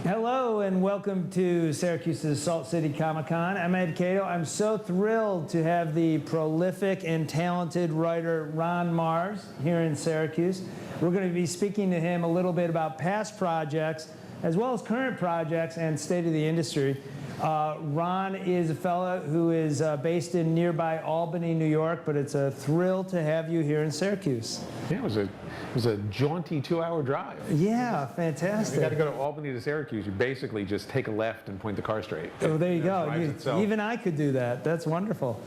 Hello and welcome to Syracuse's Salt City Comic-Con. I'm Ed Catto. I'm so thrilled to have the prolific and talented writer Ron Marz here in Syracuse. We're going to be speaking to him a little bit about past projects as well as current projects and state of the industry. Ron is a fellow who is based in nearby Albany, New York, but it's a thrill to have you here in Syracuse. Yeah, it was a jaunty 2-hour drive. Yeah, fantastic. You got to go to Albany to Syracuse. You basically just take a left and point the car straight. Oh, there you go. Even I could do that. That's wonderful.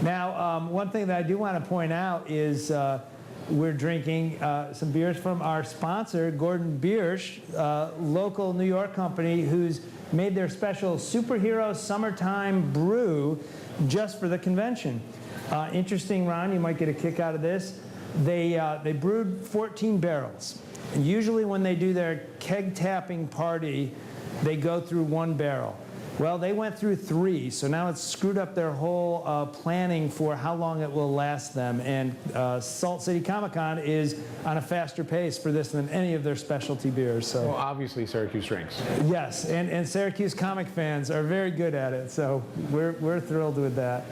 Now, one thing that I do want to point out is we're drinking some beers from our sponsor, Gordon Biersch, local New York company who's made their special Superhero Summertime Brew just for the convention. Interesting, Ron, you might get a kick out of this. They brewed 14 barrels. Usually when they do their keg tapping party, they go through 1 barrel. Well, they went through 3, so now it's screwed up their whole planning for how long it will last them. And Salt City Comic-Con is on a faster pace for this than any of their specialty beers. So, well, obviously Syracuse drinks. Yes, and Syracuse comic fans are very good at it, so we're thrilled with that.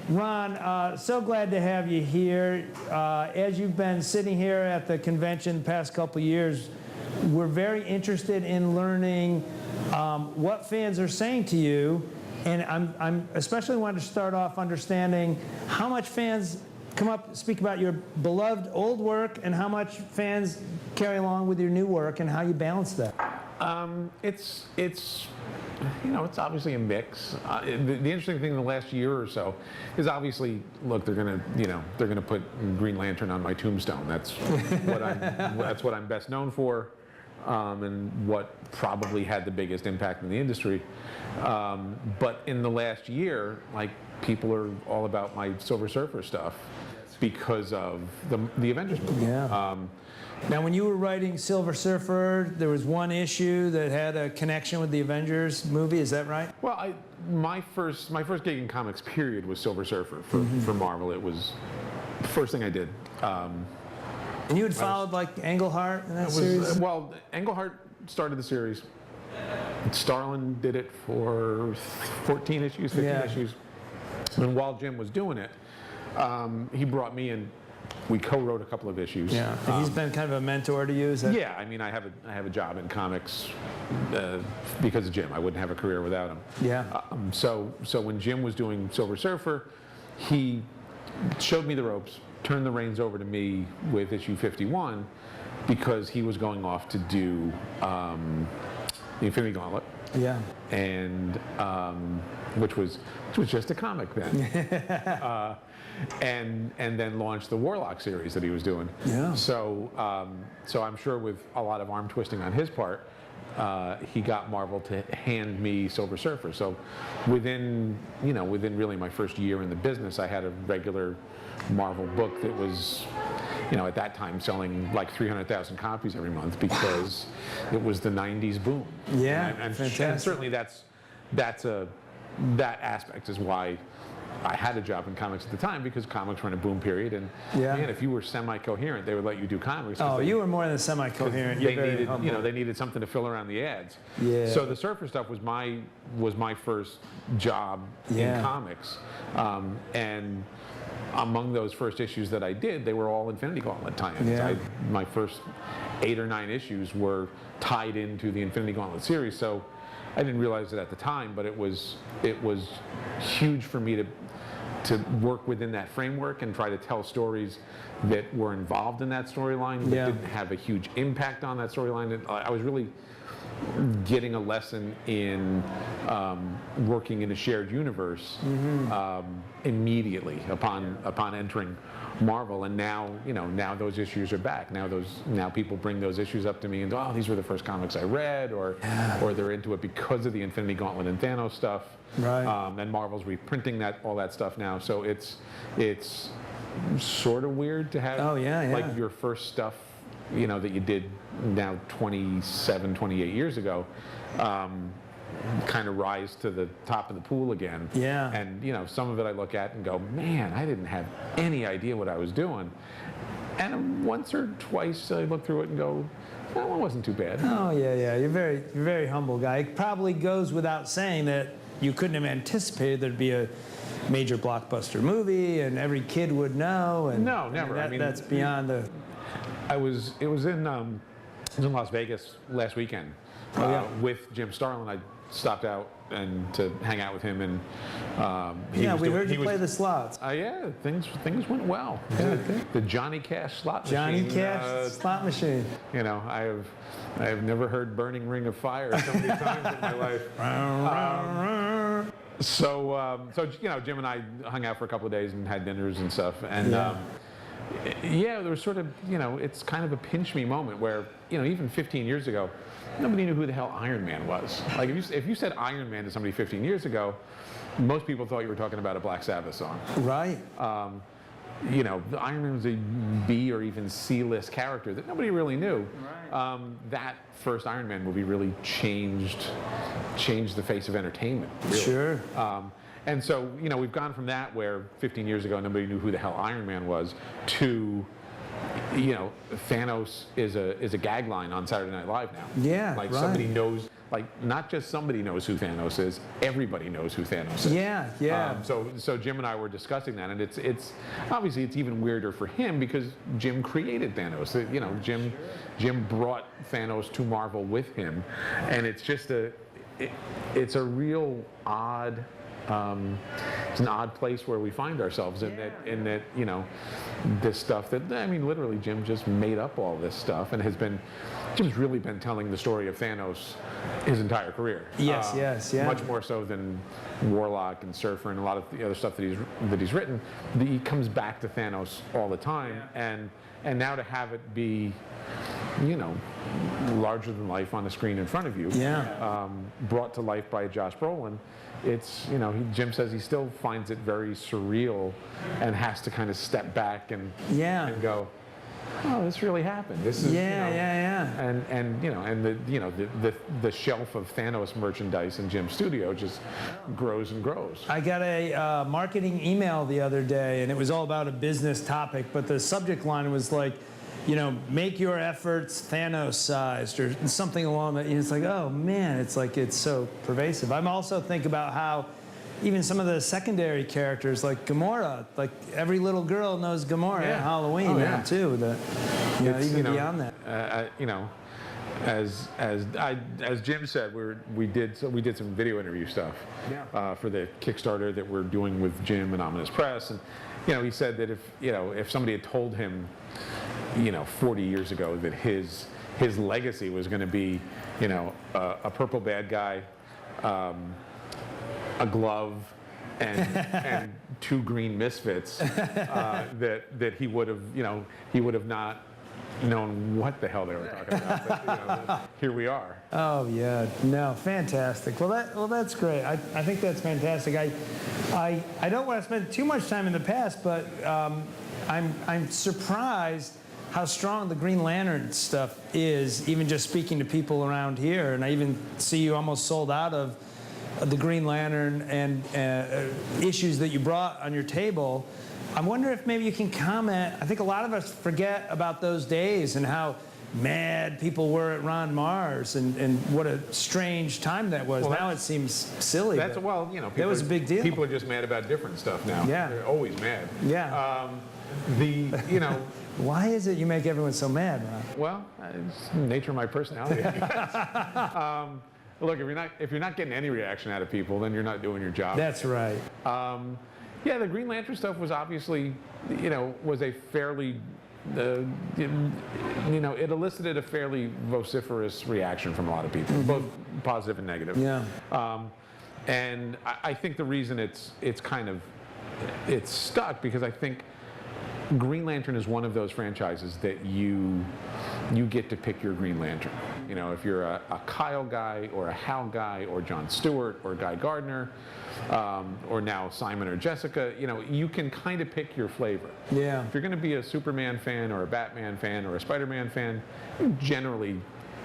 Ron, so glad to have you here. As you've been sitting here at the convention the past couple of years, we're very interested in learning what fans are saying to you, and I'm especially wanting to start off understanding how much fans come up speak about your beloved old work and how much fans carry along with your new work and how you balance that. It's obviously a mix. The interesting thing in the last year or so is obviously, look, they're gonna put Green Lantern on my tombstone. That's what I'm best known for, and what probably had the biggest impact in the industry. But in the last year, like, people are all about my Silver Surfer stuff because of the Avengers movie. Yeah. Now, when you were writing Silver Surfer, there was one issue that had a connection with the Avengers movie. Is that right? Well, my first gig in comics, period, was Silver Surfer for Marvel. It was the first thing I did. And you had followed like Englehart in that series? Well, Englehart started the series. Starlin did it for 14 issues, 15 issues. And while Jim was doing it, he brought me in. We co-wrote a couple of issues. Yeah, he's been kind of a mentor to you. Is that? Yeah, I mean, I have a job in comics because of Jim. I wouldn't have a career without him. Yeah. So when Jim was doing Silver Surfer, he showed me the ropes, turned the reins over to me with issue 51 because he was going off to do the Infinity Gauntlet. Yeah. And which was just a comic then. And then launched the Warlock series that he was doing. Yeah. So I'm sure with a lot of arm twisting on his part, he got Marvel to hand me Silver Surfer. So within really my first year in the business, I had a regular Marvel book that was, at that time selling like 300,000 copies every month because it was the 90s boom. Yeah, and fantastic. certainly that aspect is why I had a job in comics at the time, because comics were in a boom period, and man, if you were semi-coherent, they would let you do comics. Oh, you were more than semi-coherent. They needed something to fill around the ads. Yeah. So the Surfer stuff was my first job in comics, and among those first issues that I did, they were all Infinity Gauntlet tie-ins. Yeah. My first 8 or 9 issues were tied into the Infinity Gauntlet series. So I didn't realize it at the time, but it was huge for me to work within that framework and try to tell stories that were involved in that storyline, but didn't have a huge impact on that storyline. I was really getting a lesson in working in a shared universe immediately upon entering Marvel, and now those issues are back. Now people bring those issues up to me and go, oh, these were the first comics I read, or they're into it because of the Infinity Gauntlet and Thanos stuff. Right. And Marvel's reprinting all that stuff now, so it's sort of weird to have like your first stuff that you did now 27, 28 years ago, kind of rise to the top of the pool again. Yeah. And some of it I look at and go, man, I didn't have any idea what I was doing. And once or twice I look through it and go, that one wasn't too bad. Oh, yeah. You're very humble guy. It probably goes without saying that you couldn't have anticipated there'd be a major blockbuster movie and every kid would know. And, No, never. I mean, that's beyond the... It was in Las Vegas last weekend with Jim Starlin. I stopped out and to hang out with him, and we heard you play the slots. Yeah, things went well. Yeah, the Johnny Cash slot Johnny machine. Cash slot machine. You know, I have never heard "Burning Ring of Fire" so many times in my life. So you know, Jim and I hung out for a couple of days and had dinners and stuff, and there was sort of, you know, it's kind of a pinch me moment where, you know, even 15 years ago, nobody knew who the hell Iron Man was. Like if you said Iron Man to somebody 15 years ago, most people thought you were talking about a Black Sabbath song. Right. You know, the Iron Man was a B or even C-list character that nobody really knew. Right. That first Iron Man movie really changed the face of entertainment. Really. Sure. And so, you know, we've gone from that, where 15 years ago nobody knew who the hell Iron Man was, to, you know, Thanos is a gag line on Saturday Night Live now. Yeah, like right. Somebody knows, like not just somebody knows who Thanos is, everybody knows who Thanos is. Yeah. So Jim and I were discussing that, and it's obviously it's even weirder for him because Jim created Thanos. You know, Jim brought Thanos to Marvel with him, and it's just it's a real odd. It's an odd place where we find ourselves in that you know, this stuff that, I mean, literally Jim just made up all this stuff and Jim's really been telling the story of Thanos his entire career. Yes. Much more so than Warlock and Surfer and a lot of the other stuff that he's written. He comes back to Thanos all the time, and now to have it be, you know, larger than life on the screen in front of you, brought to life by Josh Brolin. It's, you know, Jim says he still finds it very surreal and has to kind of step back and go, oh, this really happened. This is, and you know, and the shelf of Thanos merchandise in Jim's studio just grows and grows. I got a marketing email the other day, and it was all about a business topic, but the subject line was like, you know, make your efforts Thanos-sized or something along that. It's like, oh man, it's like it's so pervasive. I'm also think about how even some of the secondary characters, like Gamora, like every little girl knows Gamora at Halloween now too. Even beyond that. You know, as Jim said, we did some video interview stuff for the Kickstarter that we're doing with Jim and Ominous Press, and you know, he said that if somebody had told him, you know, 40 years ago that his legacy was going to be, you know, a purple bad guy, a glove, and two green misfits, that he would have not known what the hell they were talking about. But, you know, here we are. Oh yeah, no, fantastic. Well, that's great. I think that's fantastic. I don't want to spend too much time in the past, but I'm surprised how strong the Green Lantern stuff is, even just speaking to people around here. And I even see you almost sold out of the Green Lantern and issues that you brought on your table. I wonder if maybe you can comment. I think a lot of us forget about those days and how mad people were at Ron Marz and what a strange time that was. Well, now it seems silly. You know, that was a big deal. People are just mad about different stuff now. Yeah. They're always mad. Yeah. You know. Why is it you make everyone so mad, Ron? Well, it's the nature of my personality. Look, if you're not getting any reaction out of people, then you're not doing your job. That's right. Yeah, the Green Lantern stuff was obviously, you know, was a fairly, you know, it elicited a fairly vociferous reaction from a lot of people, both positive and negative. Yeah. And I think the reason it's stuck because I think Green Lantern is one of those franchises that you get to pick your Green Lantern. You know, if you're a Kyle guy or a Hal guy or Jon Stewart or Guy Gardner or now Simon or Jessica, you know, you can kind of pick your flavor. Yeah. If you're going to be a Superman fan or a Batman fan or a Spider-Man fan, you generally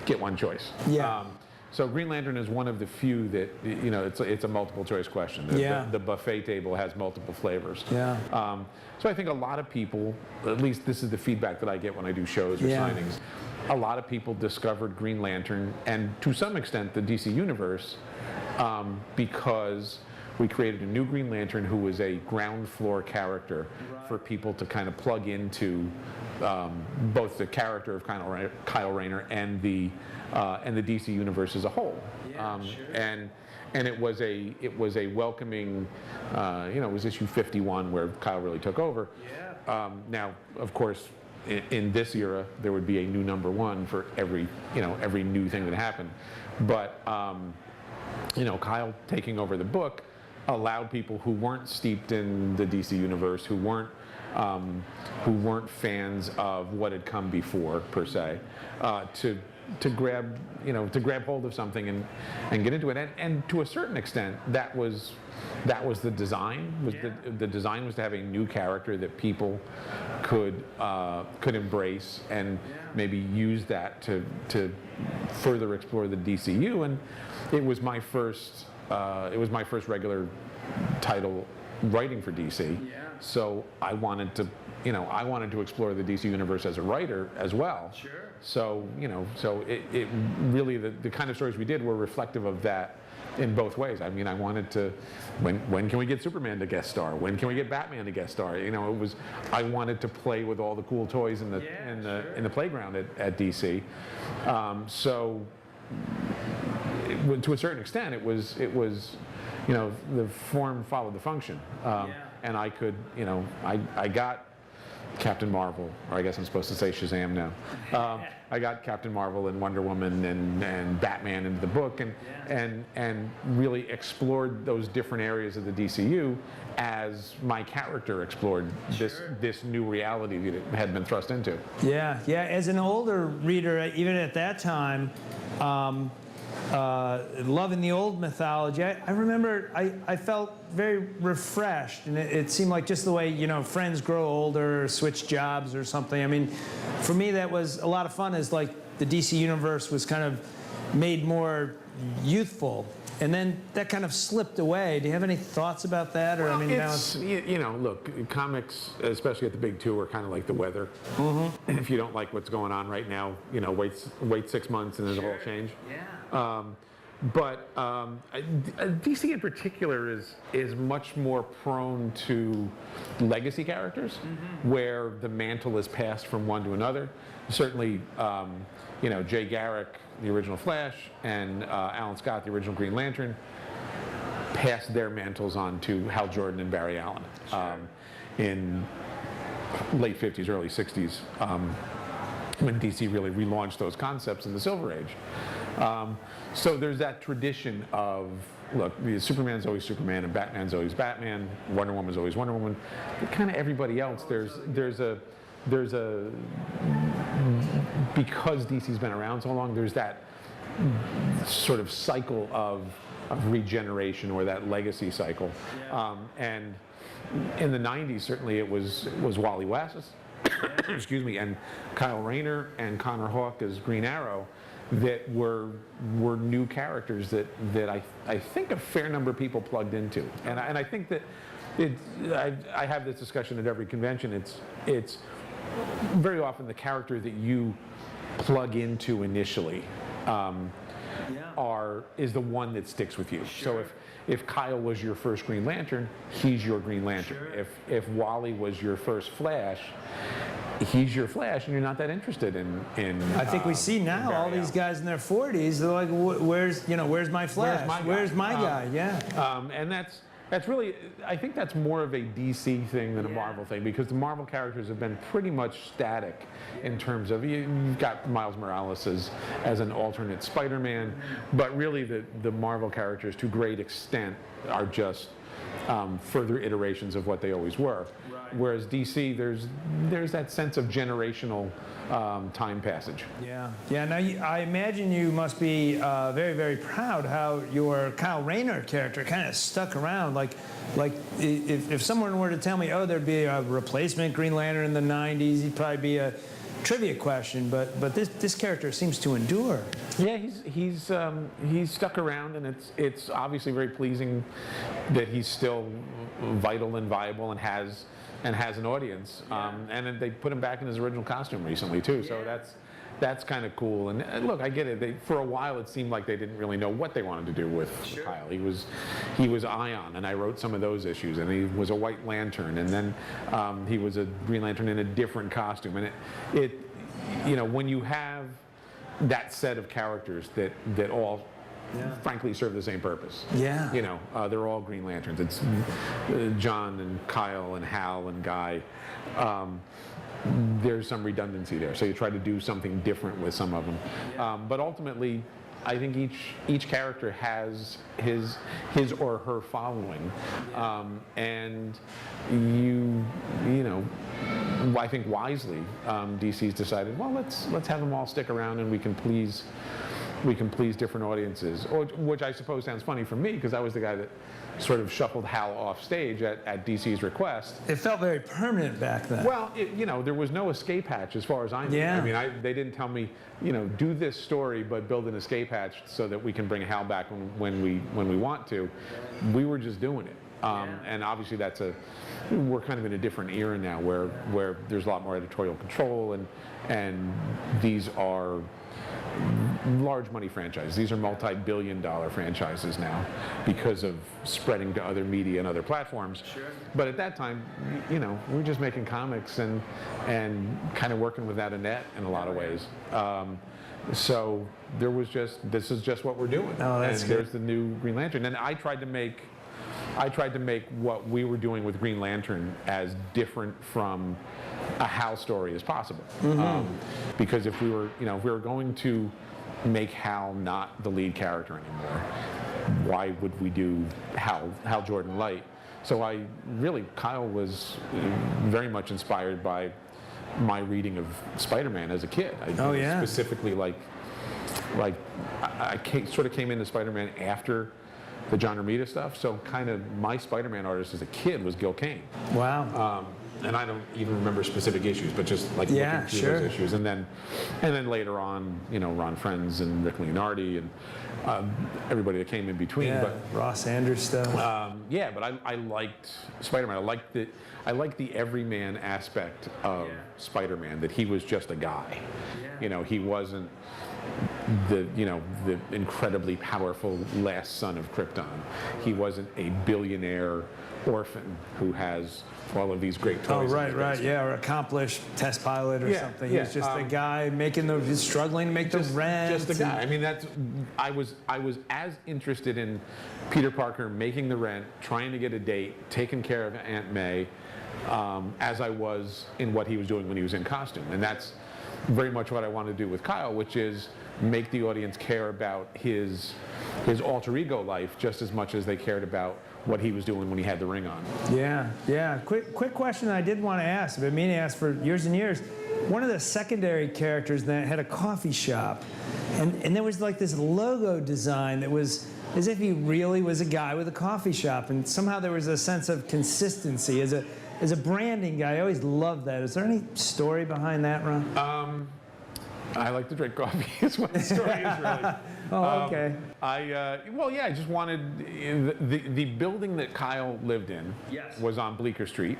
get one choice. Yeah. So Green Lantern is one of the few that, you know, it's a multiple choice question. The buffet table has multiple flavors. Yeah. So I think a lot of people, at least this is the feedback that I get when I do shows or signings, a lot of people discovered Green Lantern and to some extent the DC Universe because we created a new Green Lantern who was a ground floor character for people to kind of plug into both the character of Kyle Rayner and the DC Universe as a whole. And it was a welcoming, you know, it was issue 51 where Kyle really took over. Now, of course, in this era, there would be a new #1 for every new thing that happened. But you know, Kyle taking over the book allowed people who weren't steeped in the DC Universe, who weren't fans of what had come before per se, to grab hold of something and get into it. And to a certain extent, that was the design. The design was to have a new character that people could embrace and maybe use that to further explore the DCU. And it was my first regular title writing for DC. So I wanted to explore the DC Universe as a writer as well. So it really, the kind of stories we did were reflective of that in both ways. I mean, I wanted to, when can we get Superman to guest star? When can we get Batman to guest star? You know, I wanted to play with all the cool toys in the playground at DC. So to a certain extent, it was you know, the form followed the function. And I could, you know, I got Captain Marvel, or I guess I'm supposed to say Shazam now. I got Captain Marvel and Wonder Woman and Batman into the book, and really explored those different areas of the DCU as my character explored this new reality that it had been thrust into. Yeah. As an older reader, even at that time, loving the old mythology, I remember I felt very refreshed, and it seemed like just the way, you know, friends grow older, or switch jobs or something. I mean, for me that was a lot of fun, as like the DC Universe was kind of made more youthful, and then that kind of slipped away. Do you have any thoughts about that? Or Well, I mean, now it's, you know, look, comics, especially at the big two, are kind of like the weather. If you don't like what's going on right now, you know, wait 6 months and it'll all change. But DC in particular is much more prone to legacy characters, where the mantle is passed from one to another. Certainly, you know, Jay Garrick, the original Flash, and Alan Scott, the original Green Lantern, passed their mantles on to Hal Jordan and Barry Allen in late 50s, early 60s, when DC really relaunched those concepts in the Silver Age. So there's that tradition of, look, Superman's always Superman and Batman's always Batman, Wonder Woman's always Wonder Woman. But kind of everybody else, there's a because DC's been around so long, there's that sort of cycle of regeneration, or that legacy cycle. And in the 90s, certainly it was Wally West, excuse me, and Kyle Rayner and Connor Hawke as Green Arrow, that were new characters that I think a fair number of people plugged into. And I think that I have this discussion at every convention. It's very often the character that you plug into initially is the one that sticks with you. So if Kyle was your first Green Lantern, he's your Green Lantern. If Wally was your first Flash, he's your Flash, and you're not that interested in I think we see now all these guys in their 40s. They're like, where's my Flash? Where's my guy? And that's really, I think that's more of a DC thing than a Marvel thing, because the Marvel characters have been pretty much static in terms of, you've got Miles Morales as an alternate Spider-Man, but really the Marvel characters, to a great extent, are just further iterations of what they always were. Whereas DC, there's that sense of generational time passage. Now I imagine you must be very, very proud how your Kyle Rayner character kind of stuck around. Like if someone were to tell me, oh, there'd be a replacement Green Lantern in the 90s, he'd probably be a trivia question, but this character seems to endure. Yeah, he's stuck around, and it's obviously very pleasing that he's still vital and viable and has an audience. And then they put him back in his original costume recently too, so that's kind of cool. And look, I get it. For a while, it seemed like they didn't really know what they wanted to do with Kyle. He was Ion, and I wrote some of those issues, and he was a White Lantern, and then he was a Green Lantern in a different costume. And it when you have that set of characters that all frankly serve the same purpose. Yeah. They're all Green Lanterns. It's John and Kyle and Hal and Guy. There's some redundancy there, so you try to do something different with some of them. But ultimately, I think each character has his or her following, and I think wisely, DC's decided, well, let's have them all stick around, and we can please different audiences, which I suppose sounds funny for me because I was the guy that sort of shuffled Hal off stage at DC's request. It felt very permanent back then. Well, there was no escape hatch as far as I knew. Yeah. I mean, they didn't tell me, do this story but build an escape hatch so that we can bring Hal back when we want to. We were just doing it. And obviously we're kind of in a different era now where there's a lot more editorial control and these are large money franchises. These are multi-billion-dollar franchises now because of spreading to other media and other platforms. Sure. But at that time, we were just making comics and kind of working without a net in a lot of ways. So this is just what we're doing. Oh, that's and good. There's the new Green Lantern. And I tried to make what we were doing with Green Lantern as different from a Hal story as possible. Because if we were going to make Hal not the lead character anymore, why would we do Hal Jordan Light? So Kyle was very much inspired by my reading of Spider-Man as a kid. Specifically I sort of came into Spider-Man after the John Romita stuff, so kind of my Spider-Man artist as a kid was Gil Kane. Wow. And I don't even remember specific issues, but just looking through those issues, and then later on, Ron Frenz and Rick Leonardi and everybody that came in between. Yeah, but Ross Anders stuff. But I liked Spider-Man. I liked the everyman aspect of Spider-Man. That he was just a guy. He wasn't the incredibly powerful last son of Krypton. He wasn't a billionaire orphan who has all of these great toys. Oh, right, or accomplished test pilot or something. He's just a guy he's struggling to make the rent. Just a guy. I mean, I was as interested in Peter Parker making the rent, trying to get a date, taking care of Aunt May, as I was in what he was doing when he was in costume. And that's very much what I want to do with Kyle, which is make the audience care about his alter ego life just as much as they cared about what he was doing when he had the ring on. Yeah. Quick question I did want to ask. I've been meaning to ask for years and years. One of the secondary characters that had a coffee shop, and there was like this logo design that was as if he really was a guy with a coffee shop, and somehow there was a sense of consistency as a branding guy. I always loved that. Is there any story behind that, Ron? I like to drink coffee. Is what the story is really. Okay. I just wanted the building that Kyle lived in was on Bleecker Street.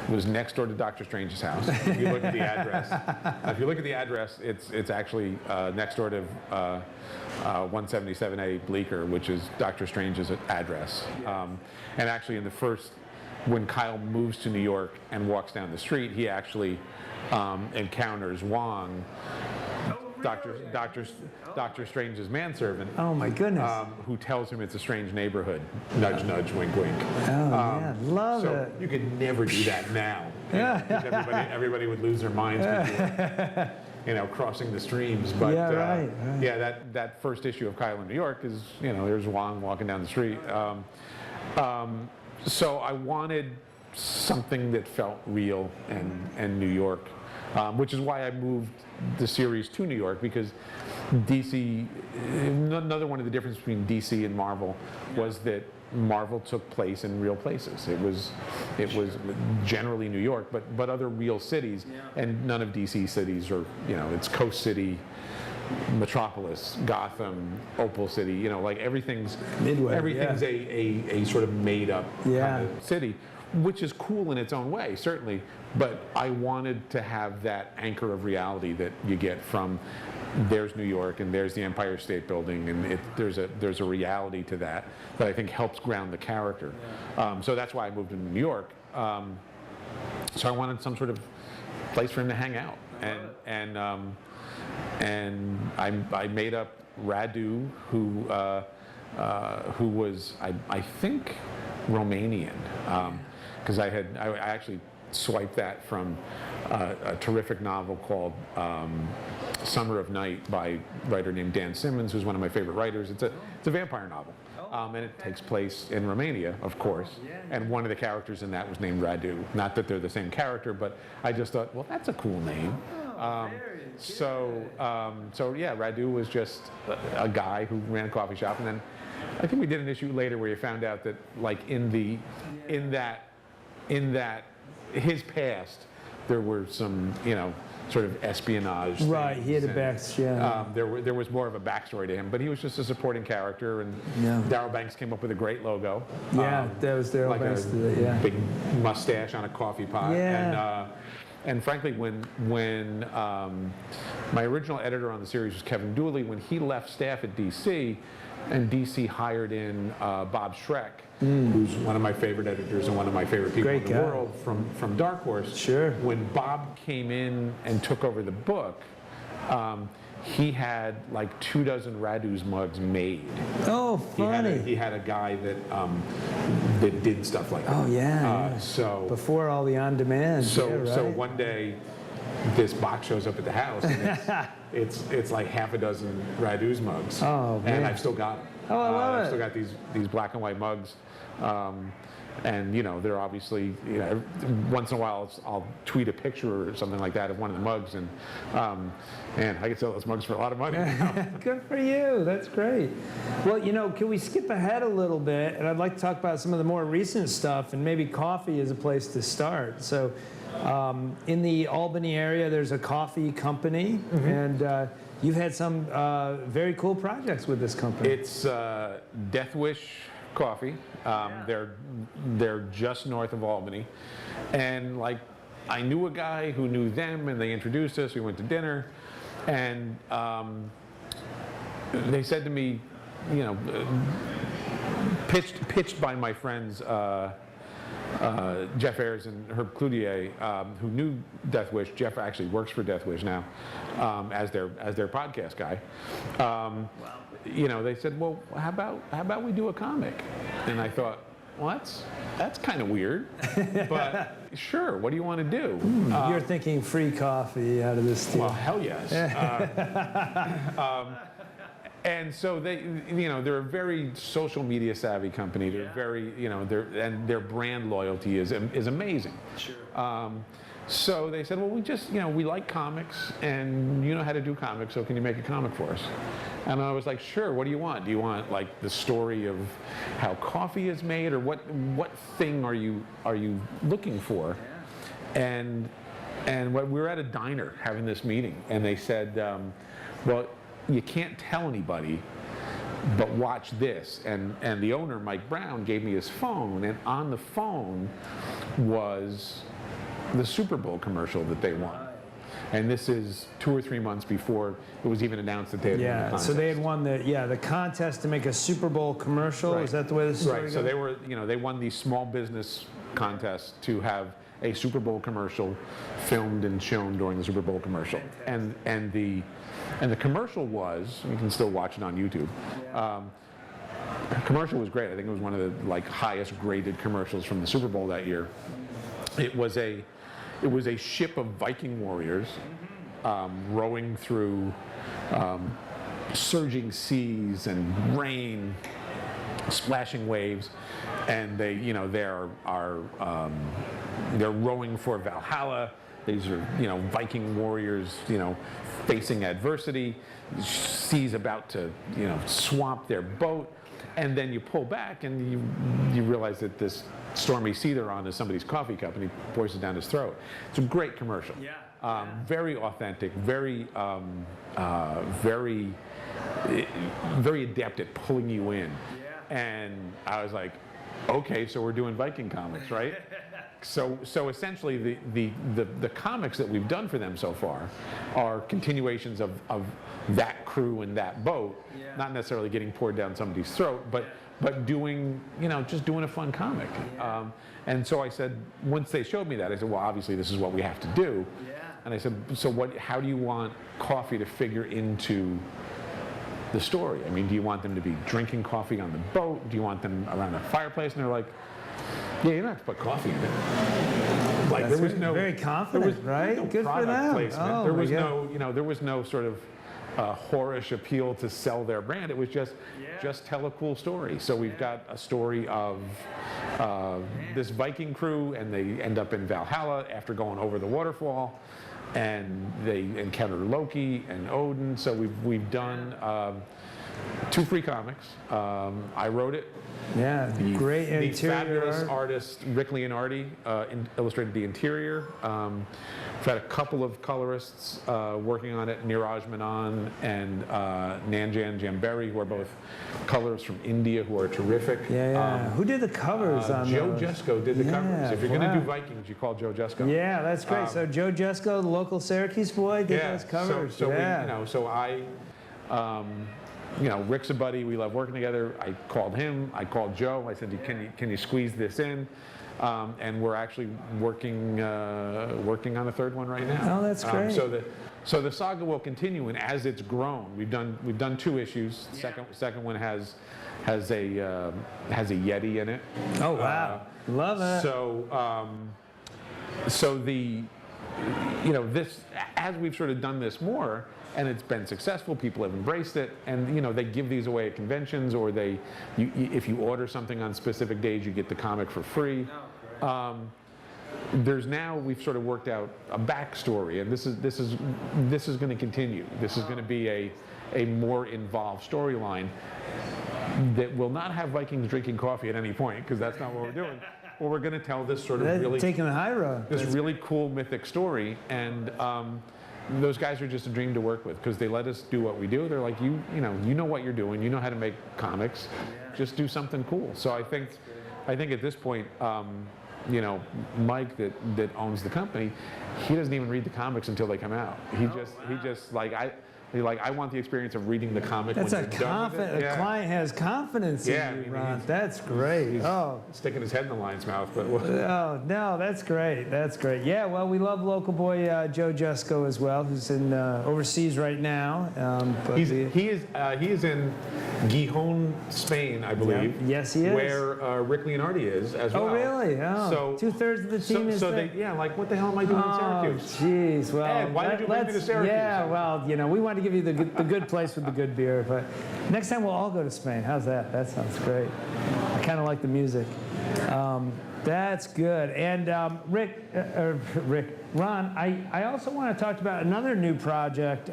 It was next door to Dr. Strange's house. If you look at the address, it's actually next door to 177A Bleecker, which is Dr. Strange's address. And actually, when Kyle moves to New York and walks down the street, he actually encounters Wong, Dr. Strange's manservant. Oh my goodness! Who tells him it's a strange neighborhood? Nudge, nudge, wink, wink. Oh love it. You could never do that now. Everybody would lose their minds. Crossing the streams. But right. That first issue of Kyle in New York is there's Wong walking down the street. So I wanted something that felt real and New York, which is why I moved the series to New York, because DC, another one of the differences between DC and Marvel was that Marvel took place in real places. It was generally New York, but other real cities, and none of DC cities are, it's Coast City, Metropolis, Gotham, Opal City, like everything's Midway, everything's a sort of made up Yeah. kind of city, which is cool in its own way, certainly. But I wanted to have that anchor of reality that you get from there's New York and there's the Empire State Building, and there's a reality to that I think helps ground the character. So that's why I moved to New York. So I wanted some sort of place for him to hang out, and I made up Radu, who was I think Romanian, because I actually swiped that from a terrific novel called Summer of Night by a writer named Dan Simmons, who's one of my favorite writers. It's a vampire novel, and it takes place in Romania, of course. And one of the characters in that was named Radu. Not that they're the same character, but I just thought, well, that's a cool name. So yeah, Radu was just a guy who ran a coffee shop, and then I think we did an issue later where you found out that, like, in that his past, there were some, sort of espionage. Right, things, he had a backstory. there was more of a backstory to him, but he was just a supporting character, and Darryl Banks came up with a great logo. Yeah, that was Darryl like Banks. a big mustache on a coffee pot. Yeah. And frankly, when my original editor on the series was Kevin Dooley, when he left staff at DC, and DC hired in Bob Schreck, who's one of my favorite editors and one of my favorite people in the world from Dark Horse. Sure. When Bob came in and took over the book, he had like 24 Radu's mugs made. Oh, funny. He had a guy that did stuff like that. Oh, yeah. So before all the on-demand. So one day, this box shows up at the house, and it's like half a dozen Radu's mugs. Oh, man. And I've still got them. Oh, I love it. I've still got these black and white mugs. And they're obviously, once in a while I'll tweet a picture or something like that of one of the mugs, and I could sell those mugs for a lot of money. Good for you. That's great. Well, can we skip ahead a little bit? And I'd like to talk about some of the more recent stuff, and maybe coffee is a place to start. So in the Albany area, there's a coffee company, and you've had some very cool projects with this company. It's Death Wish Coffee. They're just north of Albany, and like I knew a guy who knew them, and they introduced us. We went to dinner, and they said to me, pitched by my friends Jeff Ayers and Herb Cloutier, who knew Death Wish. Jeff actually works for Death Wish now as their podcast guy. They said, well, how about we do a comic? And I thought, well, that's kind of weird, but sure. What do you want to do? You're thinking free coffee out of this deal. Well, hell yes. And so they're a very social media savvy company. They're very, and their brand loyalty is amazing. Sure. So they said, well, we like comics, and you know how to do comics, so can you make a comic for us? And I was like, sure. What do you want? Do you want like the story of how coffee is made, or what thing are you looking for? Yeah. And we were at a diner having this meeting, and they said, well, you can't tell anybody, but watch this. And the owner, Mike Brown, gave me his phone, and on the phone was the Super Bowl commercial that they won. And this is 2 or 3 months before it was even announced that they had won the contest. So they had won the contest to make a Super Bowl commercial. Right. Is that the way this story goes? So they won the small business contest to have a Super Bowl commercial filmed and shown during the Super Bowl commercial. And the commercial was, you can still watch it on YouTube. The commercial was great. I think it was one of the highest graded commercials from the Super Bowl that year. It was a ship of Viking warriors rowing through surging seas and rain, splashing waves, and they're rowing for Valhalla. These are Viking warriors facing adversity. Sea's about to swamp their boat, And then you pull back and you realize that this stormy sea they're on is somebody's coffee cup, and he pours it down his throat. It's a great commercial. Very authentic, very very adept at pulling you in. And I was like, okay, so we're doing Viking comics, right? So essentially the comics that we've done for them so far are continuations of that crew and that boat, not necessarily getting poured down somebody's throat, but doing, just doing a fun comic. And so I said, once they showed me that, I said, well, obviously this is what we have to do. And I said, so how do you want coffee to figure into the story? I mean, do you want them to be drinking coffee on the boat? Do you want them around a fireplace? And they're like, yeah, you don't have to put coffee in it. Like, there was no very confident, right? No Good for product them. placement. Oh, there was no, there was no sort of whorish appeal to sell their brand. It was just tell a cool story. So we've got a story of this Viking crew, and they end up in Valhalla after going over the waterfall, and they encounter Loki and Odin. So we've done 2 free comics. I wrote it. Yeah, great The interior fabulous art. artist Rick Leonardi illustrated the interior. We've had a couple of colorists working on it, Niraj Menon and Nanjan Jamberi, who are both colorists from India, who are terrific. Who did the covers on Joe those? Jesko did the covers. If you're going to wow. do Vikings, you call Joe Jesko. Yeah, that's great. So Joe Jesko, the local Syracuse boy, did those covers. So Rick's a buddy. We love working together. I called him. I called Joe. I said, "Can you squeeze this in?" And we're actually working on a 3rd one right now. Oh, that's great. So the saga will continue, and as it's grown, we've done 2 issues. Second one has a Yeti in it. Oh wow, love it. So this, as we've sort of done this more, and it's been successful, people have embraced it, and they give these away at conventions, or if you order something on specific days, you get the comic for free. We've sort of worked out a backstory, and this is going to continue. This is going to be a more involved storyline that will not have Vikings drinking coffee at any point, because that's not what we're doing. Well, we're going to tell this sort of really taking the high road. This really cool mythic story, and those guys are just a dream to work with, because they let us do what we do. They're like, you know what you're doing. You know how to make comics. Just do something cool. So I think at this point, Mike that owns the company, he doesn't even read the comics until they come out. He just I want the experience of reading the comic. That's when a you're done with it. a client has confidence in you, Ron. That's great. He's sticking his head in the lion's mouth, but oh no, that's great. That's great. Yeah, well, we love local boy Joe Jesko as well, who's in overseas right now. He is in Gijón, Spain, I believe. Yeah. Yes, he is. Where Rick Leonardi is as well. Oh, really? Oh, so 2/3 of the team is there. Like, what the hell am I doing in Syracuse? Oh, jeez. Well, Ed, why did you bring me to Syracuse? Yeah, well, we want to give you the good place with the good beer, but next time we'll all go to Spain. How's that? That sounds great. I kind of like the music. That's good. And Ron, I also want to talk about another new project.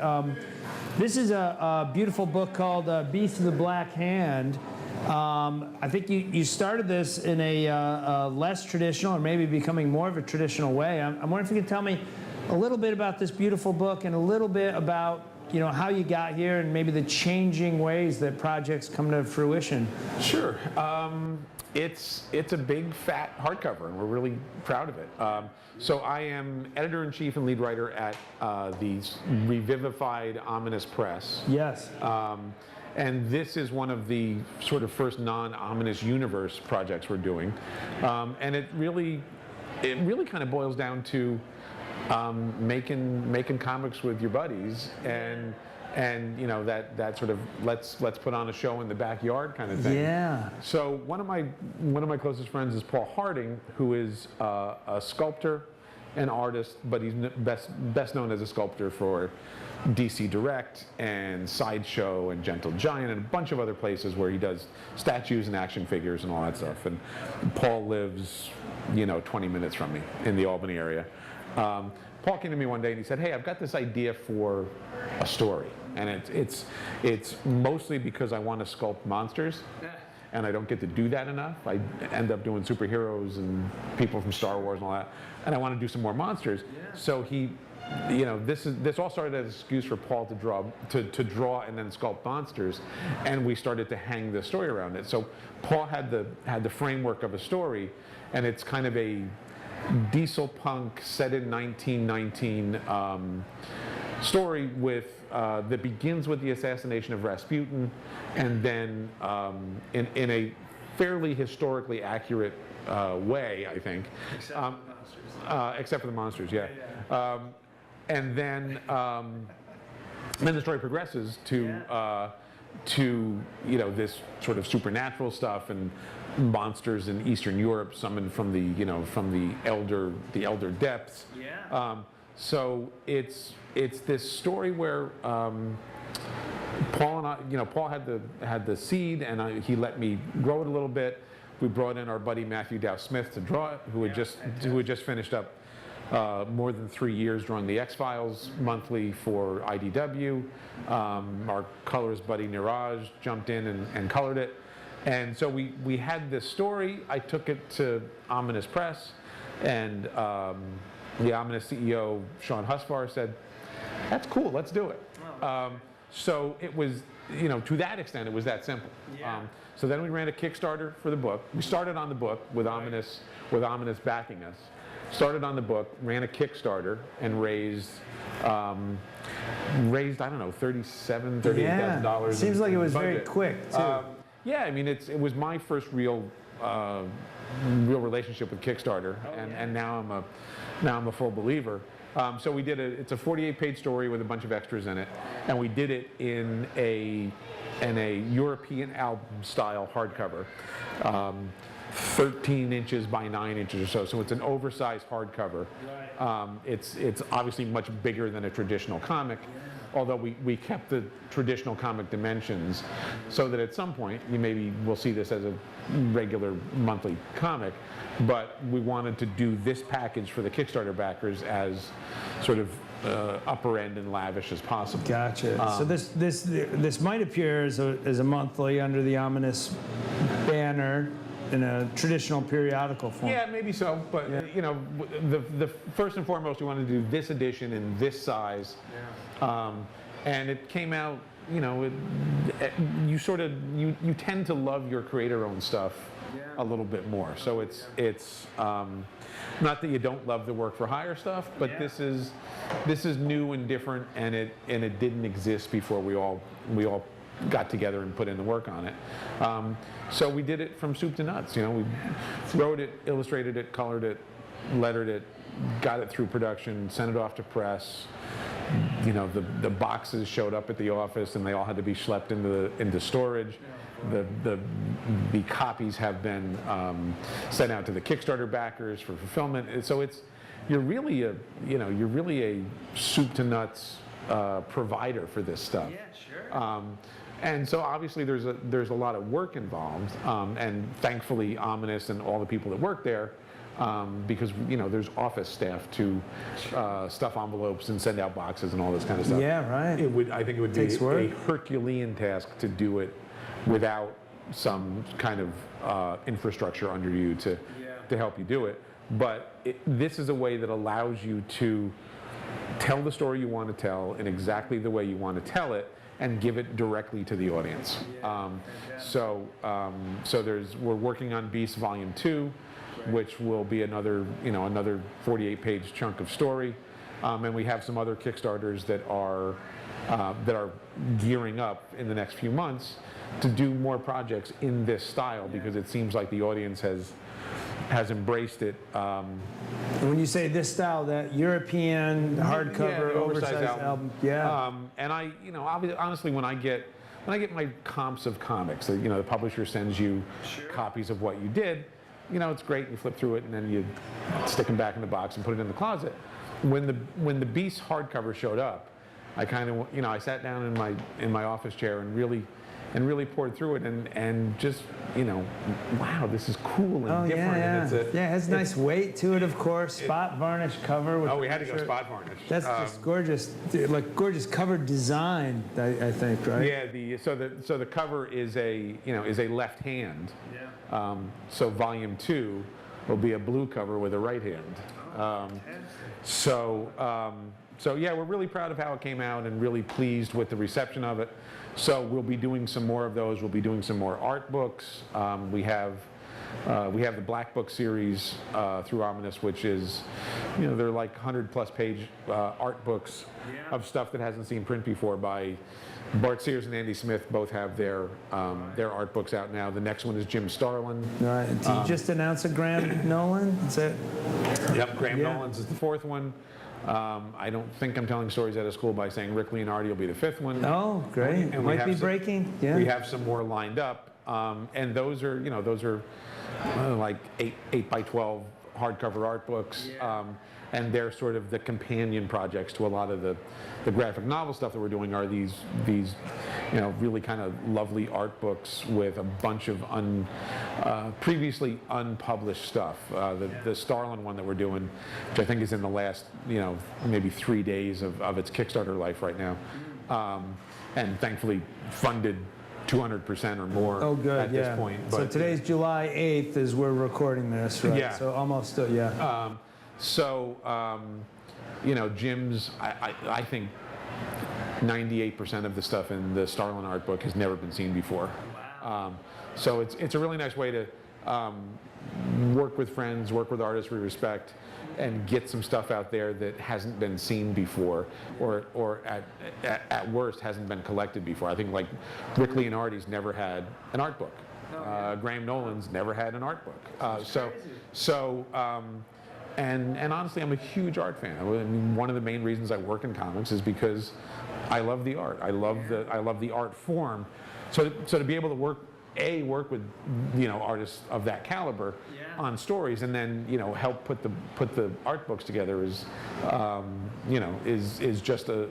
This is a beautiful book called Beast of the Black Hand. I think you started this in a less traditional, or maybe becoming more of a traditional way. I'm wondering if you could tell me a little bit about this beautiful book, and a little bit about how you got here, and maybe the changing ways that projects come to fruition. Sure. It's a big, fat hardcover, and we're really proud of it. So I am editor-in-chief and lead writer at the Revivified Ominous Press. Yes. And this is one of the sort of first non-ominous universe projects we're doing. And it really kind of boils down to making comics with your buddies, and that sort of let's put on a show in the backyard kind of thing. Yeah. So one of my closest friends is Paul Harding, who is a sculptor and artist, but he's best known as a sculptor for DC Direct and Sideshow and Gentle Giant and a bunch of other places where he does statues and action figures and all that stuff. And Paul lives 20 minutes from me in the Albany area. Paul came to me one day and he said, "Hey, I've got this idea for a story." and it's mostly because I want to sculpt monsters. And I don't get to do that enough. I end up doing superheroes and people from Star Wars and all that, and I want to do some more monsters. So he, this all started as an excuse for Paul to draw and then sculpt monsters, and we started to hang the story around it. So Paul had the framework of a story, and it's kind of a diesel punk set in 1919 story with that begins with the assassination of Rasputin, and then in a fairly historically accurate way, I think. Except for the monsters, yeah. And then the story progresses to this sort of supernatural stuff and monsters in Eastern Europe, summoned from the elder depths. So it's this story where Paul and I, Paul had the seed, and he let me grow it a little bit. We brought in our buddy Matthew Dow Smith to draw it, who had just finished up more than 3 years drawing the X-Files monthly for IDW. Our colorist buddy Niraj jumped in and colored it, and so we had this story. I took it to Ominous Press, and the Ominous CEO, Sean Husvar, said, "That's cool, let's do it." So it was, to that extent, it was that simple. So then we ran a Kickstarter for the book. We started on the book with Ominous backing us. Started on the book, ran a Kickstarter, and raised I don't know, $38,000. Seems like it was very quick too. Yeah, I mean, it was my first real relationship with Kickstarter, and now I'm a full believer. So we did it's a 48-page story with a bunch of extras in it, and we did it in a European album style hardcover, 13 inches by 9 inches or so. So it's an oversized hardcover. It's obviously much bigger than a traditional comic, although we kept the traditional comic dimensions, so that at some point you maybe will see this as a regular monthly comic. But we wanted to do this package for the Kickstarter backers as sort of upper end and lavish as possible. Gotcha. So this might appear as a monthly under the Ominous banner in a traditional periodical form. Yeah, maybe so. But the first and foremost, we wanted to do this edition in this size, and it came out. You tend to love your creator-owned stuff a little bit more. So it's not that you don't love the work for hire stuff, but this is new and different, and it didn't exist before we all got together and put in the work on it. So we did it from soup to nuts. We wrote it, illustrated it, colored it, lettered it, got it through production, sent it off to press. The boxes showed up at the office, and they all had to be schlepped into storage. The copies have been sent out to the Kickstarter backers for fulfillment. So you're really a soup to nuts provider for this stuff. Yeah, sure. And so obviously there's a lot of work involved, and thankfully Ominous and all the people that work there, because there's office staff to stuff envelopes and send out boxes and all this kind of stuff. Yeah, right. I think it would be a Herculean task to do it without some kind of infrastructure under you to help you do it. But this is a way that allows you to tell the story you want to tell in exactly the way you want to tell it, and give it directly to the audience. So we're working on Beast Volume 2, which will be another 48-page chunk of story, and we have some other Kickstarters that are gearing up in the next few months to do more projects in this style, because it seems like the audience has embraced it. When you say this style, that European hardcover, oversized album. And I, honestly, when I get my comps of comics, the publisher sends you copies of what you did. It's great. You flip through it, and then you stick them back in the box and put it in the closet. When the Beast hardcover showed up, I kind of, I sat down in my office chair and really and really poured through it and just, wow, this is cool and different. Yeah, And it has nice weight to it, of course. Spot varnish cover. Which we had to go spot varnish. That's just gorgeous, like gorgeous cover design, I think, right? Yeah. So the cover is a left hand. Yeah. So volume 2 will be a blue cover with a right hand. So yeah, we're really proud of how it came out and really pleased with the reception of it. So we'll be doing some more of those. We'll be doing some more art books. We have the Black Book series through Ominous, which is, they're like 100+ page art books of stuff that hasn't seen print before by Bart Sears and Andy Smith. Both have their art books out now. The next one is Jim Starlin. Right. Did you just announce a Graham Nolan? Is that? Yep, Graham Nolan's is the 4th one. I don't think I'm telling stories out of school by saying Rick Leonardi will be the 5th one. Oh, great. And might be breaking. Yeah. We have some more lined up, and those are like 8 by 12 hardcover art books, and they're sort of the companion projects to a lot of the graphic novel stuff that we're doing. Are these really kind of lovely art books with a bunch of previously unpublished stuff. The Starlin one that we're doing, which I think is in the last maybe 3 days of its Kickstarter life right now, and thankfully funded 200% or more at this point. But, so today's July 8th is we're recording this, right? Yeah. So almost, Jim's, I think 98% of the stuff in the Starlin art book has never been seen before. Wow. So it's a really nice way to work with friends, work with artists we respect, and get some stuff out there that hasn't been seen before, or at worst hasn't been collected before. I think like Rick Leonardi's never had an art book. Graham Nolan's never had an art book. And honestly, I'm a huge art fan. I mean, one of the main reasons I work in comics is because I love the art. I love the art form. So to be able to work with artists of that caliber on stories, and then help put the art books together is just a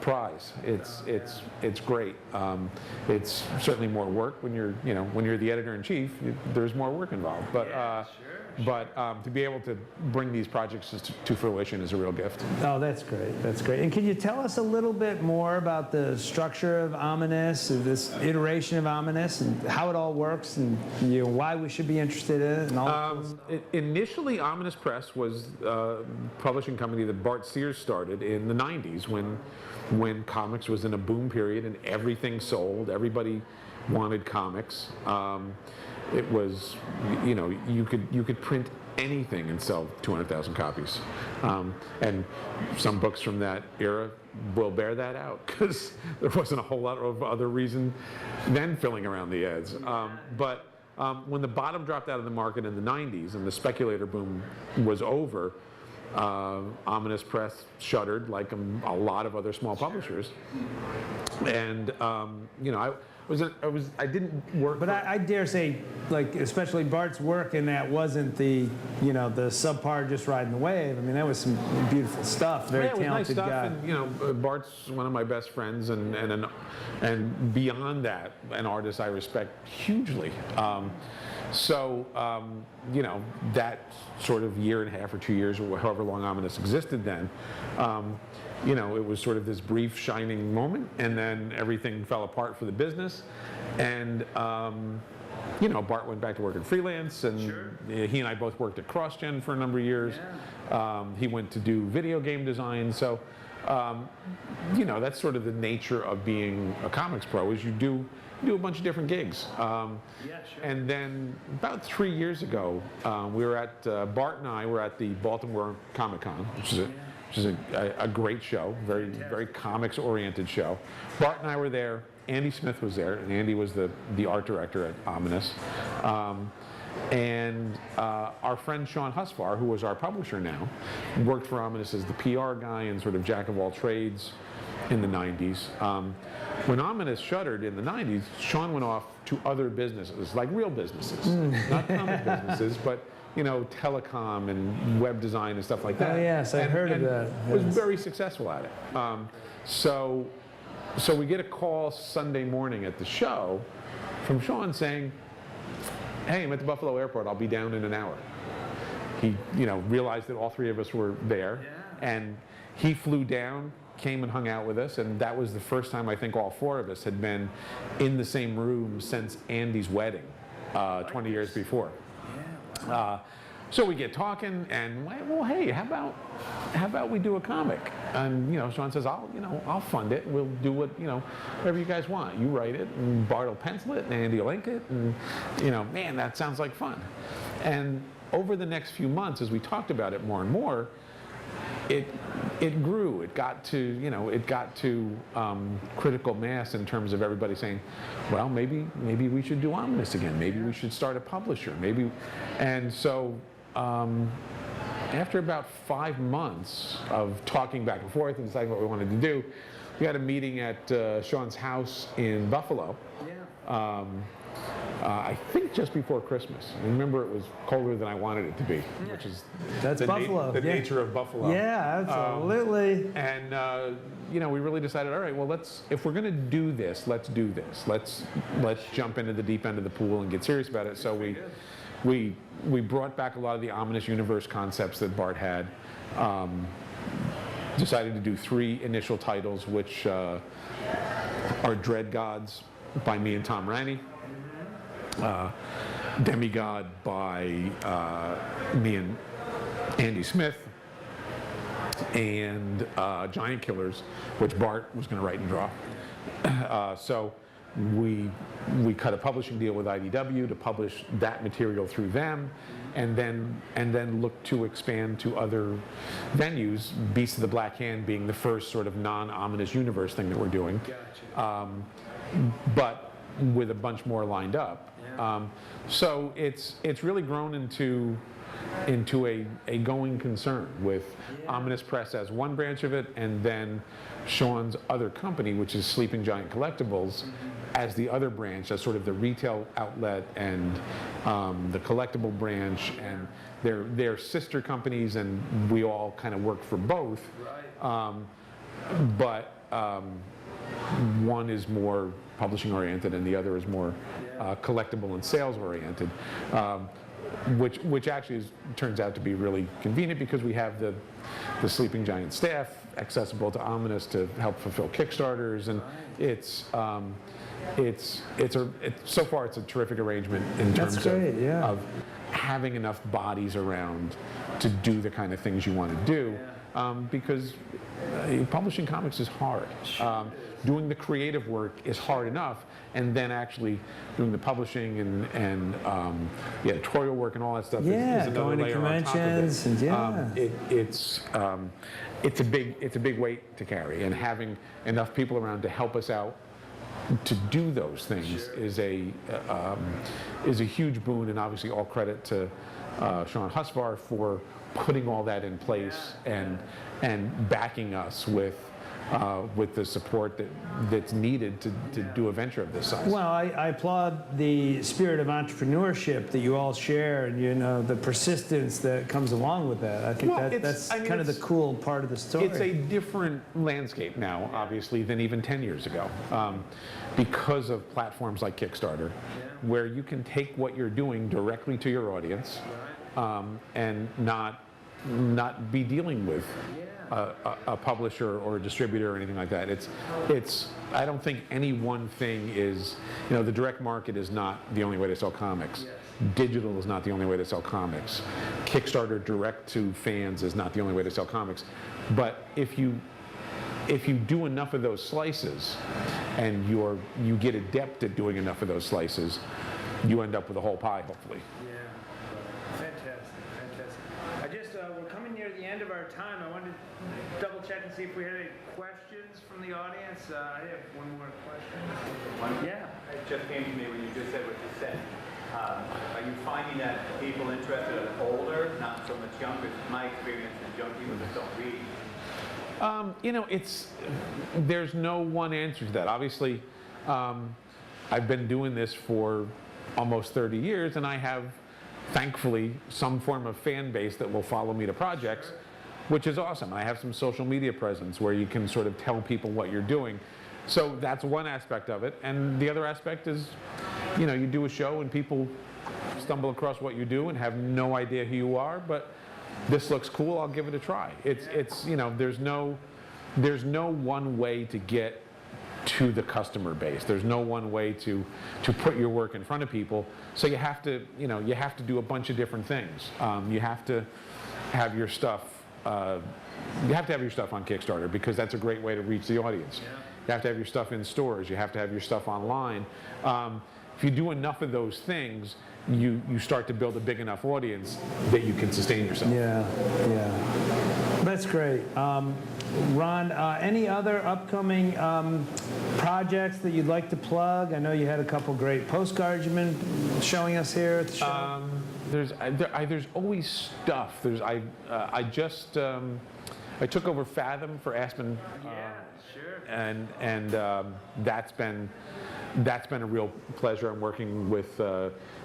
prize. It's great. It's certainly more work when you're the editor-in-chief. There's more work involved, but. But to be able to bring these projects to fruition is a real gift. Oh, that's great. That's great. And can you tell us a little bit more about the structure of Ominous, this iteration of Ominous, and how it all works, and why we should be interested in it, and all Initially, Ominous Press was a publishing company that Bart Sears started in the 90s when comics was in a boom period and everything sold. Everybody wanted comics. It was, you could print anything and sell 200,000 copies. And some books from that era will bear that out, because there wasn't a whole lot of other reason then filling around the ads. But when the bottom dropped out of the market in the 90s and the speculator boom was over, Ominous Press shuttered like a lot of other small publishers. And, I didn't work. But I dare say, like, especially Bart's work in that wasn't the subpar just riding the wave. I mean, that was some beautiful stuff. Very talented nice stuff, guy. And Bart's one of my best friends, and beyond that, an artist I respect hugely. That sort of year and a half or 2 years, or however long Ominous existed then, it was sort of this brief shining moment, and then everything fell apart for the business. And Bart went back to working freelance, and he and I both worked at CrossGen for a number of years. He went to do video game design. So that's sort of the nature of being a comics pro, is you do a bunch of different gigs. And then about 3 years ago, we were at Bart and I were at the Baltimore Comic Con, which is a great show, very comics oriented show. Bart and I were there. Andy Smith was there, and Andy was the art director at Ominous. And our friend Sean Husfar, who was our publisher now, worked for Ominous as the PR guy and sort of jack of all trades in the 90s. When Ominous shuttered in the 90s, Sean went off to other businesses, like real businesses, not comic businesses, but telecom and web design and stuff like that. Oh yes, I heard of that. Was very successful at it. So So we get a call Sunday morning at the show from Sean saying, hey, I'm at the Buffalo airport, I'll be down in an hour. He, realized that all three of us were there, and he flew down, came and hung out with us, and that was the first time I think all four of us had been in the same room since Andy's wedding 20 years before. So we get talking, and well, hey, how about we do a comic? And Sean says, I'll fund it. We'll do whatever you guys want. You write it, and Bart will pencil it, and Andy will ink it, and man, that sounds like fun. And over the next few months, as we talked about it more and more, it grew. It got to critical mass in terms of everybody saying, well, maybe we should do Ominous again. Maybe we should start a publisher. And so after about 5 months of talking back and forth and deciding what we wanted to do, we had a meeting at Sean's house in Buffalo. I think just before Christmas. I remember it was colder than I wanted it to be, which is Buffalo. The nature of Buffalo. Yeah, absolutely. And we really decided, all right, well, if we're going to do this, let's do this. Let's jump into the deep end of the pool and get serious about it. So we brought back a lot of the Ominous Universe concepts that Bart had. Decided to do 3 initial titles, which are Dread Gods by me and Tom Ranney. Demigod by me and Andy Smith, and Giant Killers, which Bart was going to write and draw. So we cut a publishing deal with IDW to publish that material through them, and then look to expand to other venues. Beast of the Black Hand being the first sort of non-Ominous Universe thing that we're doing. Gotcha. But with a bunch more lined up. So it's really grown into a going concern, with Ominous Press as one branch of it, and then Sean's other company, which is Sleeping Giant Collectibles, as the other branch, as sort of the retail outlet and the collectible branch, and they're sister companies, and we all kind of work for both. But one is more publishing oriented and the other is more collectible and sales oriented, which actually turns out to be really convenient, because we have the Sleeping Giant staff accessible to Ominous to help fulfill Kickstarters, and so far it's a terrific arrangement in terms of having enough bodies around to do the kind of things you want to do, because publishing comics is hard. Doing the creative work is hard enough, and then actually doing the publishing and the editorial work and all that stuff is another going to layer conventions on top of it. It's a big weight to carry, and having enough people around to help us out to do those things is a huge boon, and obviously all credit to Sean Husvar for putting all that in place and backing us with the support that's needed to do a venture of this size. Well, I applaud the spirit of entrepreneurship that you all share, and the persistence that comes along with that. I think that's kind of the cool part of the story. It's a different landscape now, obviously, than even 10 years ago, because of platforms like Kickstarter, where you can take what you're doing directly to your audience, and not be dealing with a publisher or a distributor or anything like that. I don't think any one thing is, the direct market is not the only way to sell comics. Digital is not the only way to sell comics. Kickstarter direct to fans is not the only way to sell comics. But if you do enough of those slices, and you get adept at doing enough of those slices, you end up with a whole pie, hopefully. We're coming near the end of our time. I wanted to double check and see if we had any questions from the audience. I have one more question. It just came to me when you just said what you said. Are you finding that people interested are older, not so much younger? My experience is young people just don't read. There's no one answer to that. Obviously, I've been doing this for almost 30 years, and I have, thankfully, some form of fan base that will follow me to projects, which is awesome. I have some social media presence where you can sort of tell people what you're doing. So that's one aspect of it, and the other aspect is, you know, you do a show and people stumble across what you do and have no idea who you are, but this looks cool, I'll give it a try. It's you know, there's no one way to get to the customer base. There's no one way to put your work in front of people. So you have to, you know, you have to do a bunch of different things. You have to have your stuff. You have to have your stuff on Kickstarter because that's a great way to reach the audience. Yeah. You have to have your stuff in stores. You have to have your stuff online. If you do enough of those things, you start to build a big enough audience that you can sustain yourself. Yeah, yeah. That's great. Ron, any other upcoming projects that you'd like to plug? I know you had a couple great postcards you've been showing us here at the show. There's always stuff. I took over Fathom for Aspen. Yeah, sure. And that's been a real pleasure. I'm working with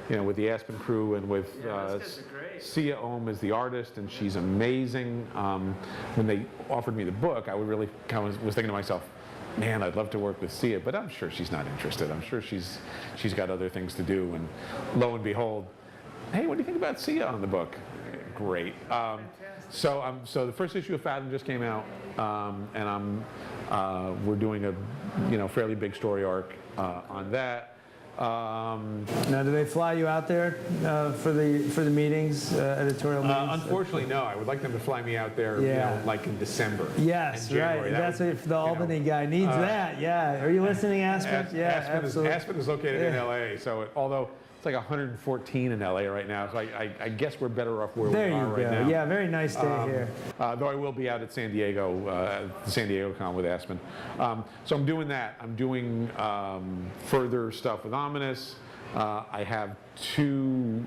you know, with the Aspen crew and with those guys are great. Sia Ohm is the artist, and she's amazing. When they offered me the book, I was thinking to myself, man, I'd love to work with Sia, but I'm sure she's not interested. I'm sure she's got other things to do. And lo and behold, hey, what do you think about Sia on the book? Great. So the first issue of Fathom just came out, and we're doing a, you know, fairly big story arc on that. Now, do they fly you out there for the meetings, editorial meetings? Unfortunately, no. I would like them to fly me out there, Yeah. you know, like in December. Yes, and January. right. That That's would, if the you know, Albany guy needs that. Yeah. Are you listening, Aspen? Absolutely. Aspen is located in Yeah. LA, so although it's like 114 in LA right now, so I guess we're better off where we are right There you go. now. Yeah, very nice day here. Though I will be out at San Diego, at the San Diego Con with Aspen. So I'm doing that. I'm doing further stuff with Ominous. I have two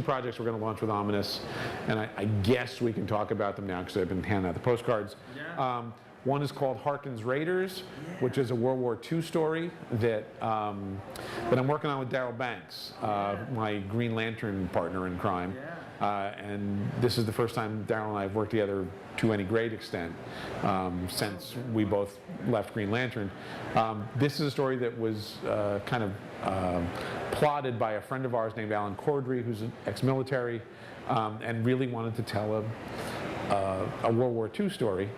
projects we're going to launch with Ominous, and I guess we can talk about them now because I've been handing out the postcards. Yeah. One is called Harkin's Raiders, which is a World War II story that I'm working on with Daryl Banks, my Green Lantern partner in crime. And this is the first time Daryl and I have worked together to any great extent since we both left Green Lantern. This is a story that was kind of plotted by a friend of ours named Alan Cordry, who's an ex-military, and really wanted to tell a World War II story.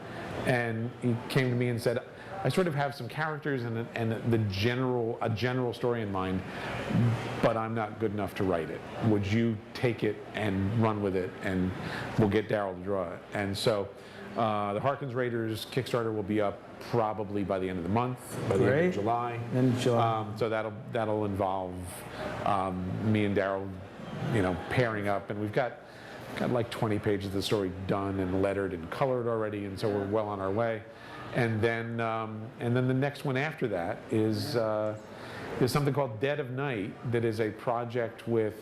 And he came to me and said, I sort of have some characters and a general story in mind, but I'm not good enough to write it. Would you take it and run with it, and we'll get Daryl to draw it? And so the Harkin's Raiders Kickstarter will be up probably by the end of the month, by the end of July. So that'll involve me and Daryl, you know, pairing up, and we've got like 20 pages of the story done and lettered and colored already, and so we're well on our way. And then the next one after that is something called Dead of Night, that is a project with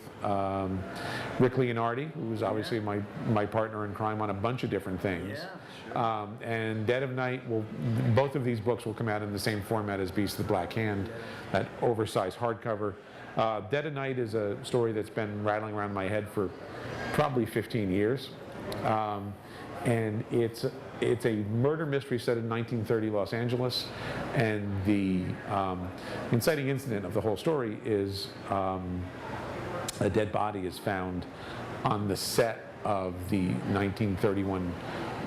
Rick Leonardi, who is obviously my partner in crime on a bunch of different things. And Dead of Night both of these books will come out in the same format as Beast of the Black Hand, that oversized hardcover. Dead of Night is a story that's been rattling around my head for probably 15 years. And it's a murder mystery set in 1930 Los Angeles, and the inciting incident of the whole story is a dead body is found on the set of the 1931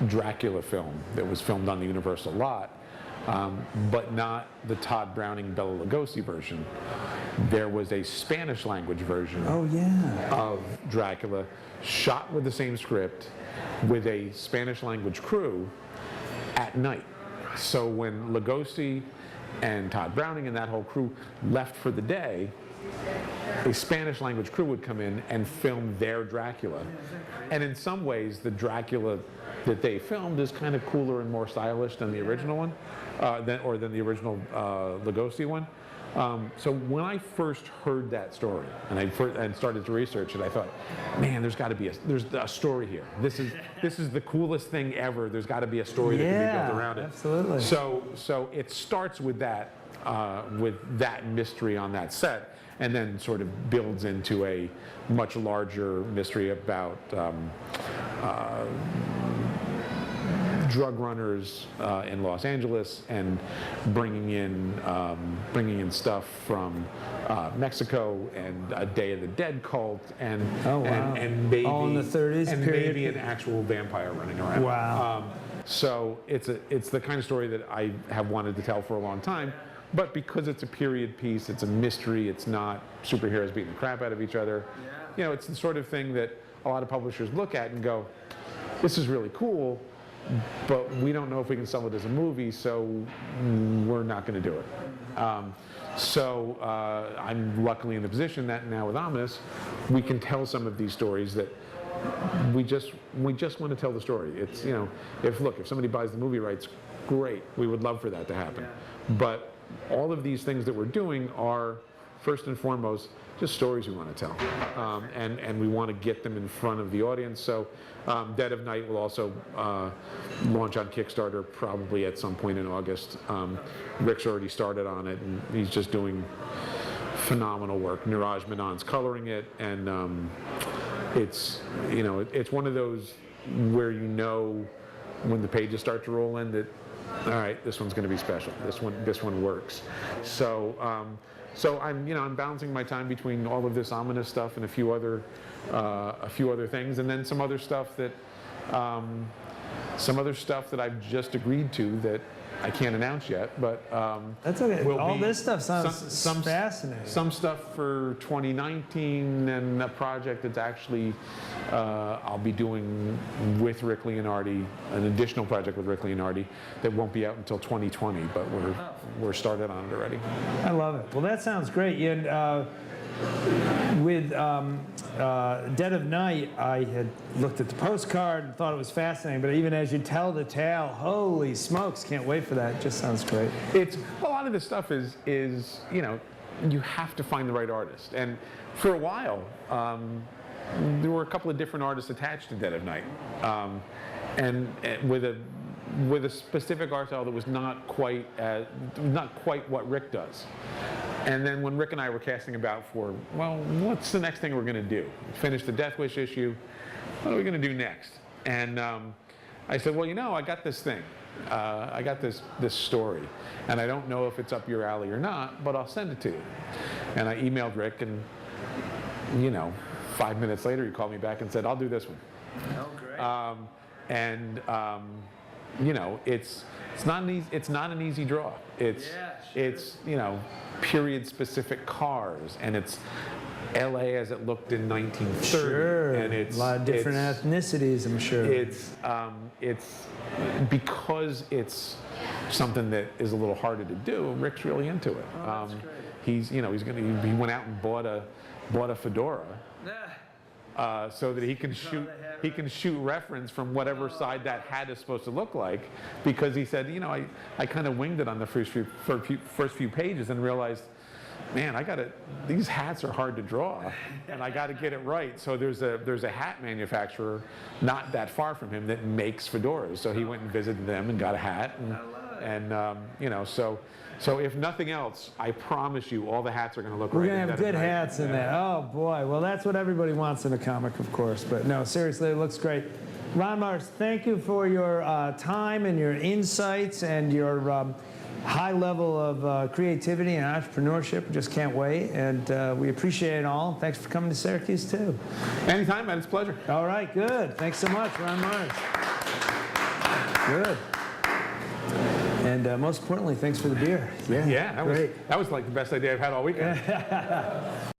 Dracula film that was filmed on the Universal lot, but not the Todd Browning Bela Lugosi version. There was a Spanish language version of Dracula, shot with the same script, with a Spanish language crew at night. So when Lugosi and Todd Browning and that whole crew left for the day, a Spanish language crew would come in and film their Dracula. And in some ways, the Dracula that they filmed is kind of cooler and more stylish than the original one, than the original Lugosi one. So when I first heard that story and started to research it, I thought, man, there's a story here. This is the coolest thing ever. There's got to be a story that can be built around it. Absolutely. So it starts with that mystery on that set, and then sort of builds into a much larger mystery about drug runners in Los Angeles and bringing in stuff from Mexico and a Day of the Dead cult and and maybe all in the 30s and period. maybe an actual vampire running around. Wow. So it's the kind of story that I have wanted to tell for a long time. But because it's a period piece, it's a mystery, it's not superheroes beating the crap out of each other. You know, it's the sort of thing that a lot of publishers look at and go, this is really cool, but we don't know if we can sell it as a movie, so we're not going to do it. So I'm luckily in the position that now with Ominous, we can tell some of these stories that we just want to tell the story. It's, you know, if somebody buys the movie rights, great, we would love for that to happen. But all of these things that we're doing are, first and foremost, just stories we want to tell, and we want to get them in front of the audience. So Dead of Night will also launch on Kickstarter probably at some point in August. Rick's already started on it, and he's just doing phenomenal work. Niraj Menon's coloring it, and it's, you know, it's one of those where you know when the pages start to roll in that, all right, this one's going to be special. This one works. So so I'm balancing my time between all of this Ominous stuff and a few other things, and then some other stuff that I've just agreed to that I can't announce yet, but that's okay. All this stuff sounds fascinating. Some stuff for 2019, and a project that's actually I'll be doing with Rick Leonardi, an additional project with Rick Leonardi that won't be out until 2020, but we're started on it already. I love it. Well, that sounds great. And with Dead of Night, I had looked at the postcard and thought it was fascinating, but even as you tell the tale, holy smokes, can't wait for that. It just sounds great. It's a lot of this stuff is you know, you have to find the right artist, and for a while there were a couple of different artists attached to Dead of Night, and with a specific art style that was not quite what Rick does. And then when Rick and I were casting about for, well, what's the next thing we're going to do? Finish the Death Wish issue. What are we going to do next? And I said, well, you know, I got this thing. I got this story. And I don't know if it's up your alley or not, but I'll send it to you. And I emailed Rick, and, you know, 5 minutes later, he called me back and said, I'll do this one. Oh, great. You know, it's not an easy draw. It's you know, period-specific cars, and it's L.A. as it looked in 1930. Sure. And it's a lot of different ethnicities, I'm sure. It's because it's something that is a little harder to do. Rick's really into it. Oh, that's great. He went out and bought a fedora. So that he can shoot reference from whatever side that hat is supposed to look like, because he said, you know, I kind of winged it on the first few pages and realized, man, these hats are hard to draw, and I got to get it right. So there's a hat manufacturer not that far from him that makes fedoras. So he went and visited them and got a hat, and you know, so if nothing else, I promise you, all the hats are going to look We're right. going to have good hats in there. Oh, boy. Well, that's what everybody wants in a comic, of course. But no, seriously, it looks great. Ron Marz, thank you for your time and your insights and your high level of creativity and entrepreneurship. We just can't wait. And we appreciate it all. Thanks for coming to Syracuse, too. Anytime, man. It's a pleasure. All right, good. Thanks so much, Ron Marz. Good. And most importantly, thanks for the beer. Yeah, that was like the best idea I've had all weekend.